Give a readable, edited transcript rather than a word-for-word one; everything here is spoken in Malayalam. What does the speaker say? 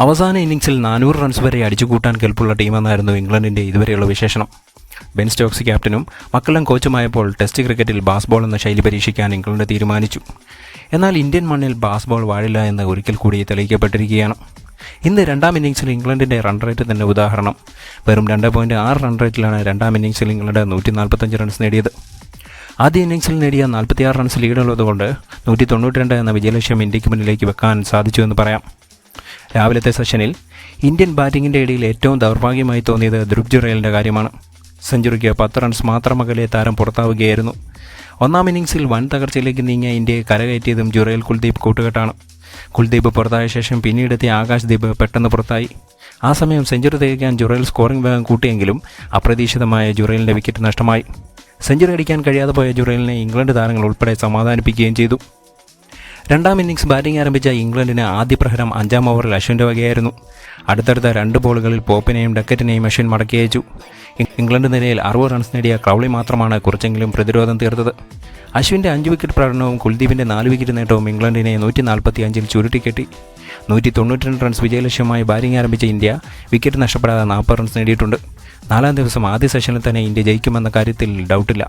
അവസാന ഇന്നിംഗ്സിൽ 400 റൺസ് വരെ അടിച്ചുകൂട്ടാൻ കെൽപ്പുള്ള ടീമെന്നായിരുന്നു ഇംഗ്ലണ്ടിൻ്റെ ഇതുവരെയുള്ള വിശേഷണം. ബെൻ സ്റ്റോക്സ് ക്യാപ്റ്റനും മക്കളൻ കോച്ചുമായപ്പോൾ ടെസ്റ്റ് ക്രിക്കറ്റിൽ ബാസ്ബോൾ എന്ന ശൈലി പരീക്ഷിക്കാൻ ഇംഗ്ലണ്ട് തീരുമാനിച്ചു. എന്നാൽ ഇന്ത്യൻ മണ്ണിൽ ബാസ്ബോൾ വാഴില്ല എന്ന് ഒരിക്കൽ കൂടി തെളിയിക്കപ്പെട്ടിരിക്കുകയാണ്. ഇന്ന് രണ്ടാം ഇന്നിംഗ്സിൽ ഇംഗ്ലണ്ടിൻ്റെ റൺ റേറ്റ് തന്നെ ഉദാഹരണം. വെറും 2.6 റൺ റേറ്റിലാണ് രണ്ടാം ഇന്നിംഗ്സിൽ ഇംഗ്ലണ്ട് 145 റൺസ് നേടിയത്. ആദ്യ ഇന്നിംഗ്സിൽ നേടിയ 46 റൺസ് ലീഡുള്ളതുകൊണ്ട് 192 എന്ന വിജയലക്ഷ്യം ഇന്ത്യക്ക് മുന്നിലേക്ക് വെക്കാൻ സാധിച്ചുവെന്ന് പറയാം. രാവിലത്തെ സെഷനിൽ ഇന്ത്യൻ ബാറ്റിങ്ങിൻ്റെ ഇടയിൽ ഏറ്റവും ദൗർഭാഗ്യമായി തോന്നിയത് ധ്രുവ് ജുറേലിൻ്റെ കാര്യമാണ്. സെഞ്ചുറിക്ക് 10 റൺസ് മാത്രം അകലെ താരം പുറത്താവുകയായിരുന്നു. ഒന്നാം ഇന്നിംഗ്സിൽ വൻ തകർച്ചയിലേക്ക് നീങ്ങിയ ഇന്ത്യയെ കരകയറ്റിയതും ജുറേൽ കുൽദീപ് കൂട്ടുകെട്ടാണ്. കുൽദീപ് പുറത്തായ ശേഷം പിന്നീടെത്തിയ ആകാശ്ദീപ് പെട്ടെന്ന് പുറത്തായി. ആ സമയം സെഞ്ചുറി തികയ്ക്കാൻ ജുറേൽ സ്കോറിംഗ് വേഗം കൂട്ടിയെങ്കിലും അപ്രതീക്ഷിതമായ ജുറേലിൻ്റെ വിക്കറ്റ് നഷ്ടമായി. സെഞ്ചുറി അടിക്കാൻ കഴിയാതെ പോയ ജുറേലിനെ ഇംഗ്ലണ്ട് താരങ്ങൾ ഉൾപ്പെടെ സമാധാനിപ്പിക്കുകയും ചെയ്തു. രണ്ടാം ഇന്നിംഗ്സ് ബാറ്റിംഗ് ആരംഭിച്ച ഇംഗ്ലണ്ടിന് ആദ്യ പ്രഹരം 5-ാം ഓവറിൽ അശ്വിൻ്റെ വകയായിരുന്നു. അടുത്തടുത്ത 2 ബോളുകളിൽ പോപ്പിനെയും ഡക്കറ്റിനെയും അശ്വിൻ മടക്കി അയച്ചു. ഇംഗ്ലണ്ട് നിരയിൽ 60 റൺസ് നേടിയ ക്രൗളി മാത്രമാണ് കുറച്ചെങ്കിലും പ്രതിരോധം തീർത്തത്. അശ്വിൻ്റെ 5 വിക്കറ്റ് പ്രകടനവും കുൽദീപിൻ്റെ 4 വിക്കറ്റ് നേട്ടവും ഇംഗ്ലണ്ടിനെ 145 ചുരുട്ടിക്കെട്ടി. 192 റൺസ് വിജയലക്ഷ്യമായി ബാറ്റിംഗ് ആരംഭിച്ച ഇന്ത്യ വിക്കറ്റ് നഷ്ടപ്പെടാതെ 40 റൺസ് നേടിയിട്ടുണ്ട്. 4-ാം ദിവസം ആദ്യ സെഷനിൽ തന്നെ ഇന്ത്യ ജയിക്കുമെന്ന കാര്യത്തിൽ ഡൗട്ടില്ല.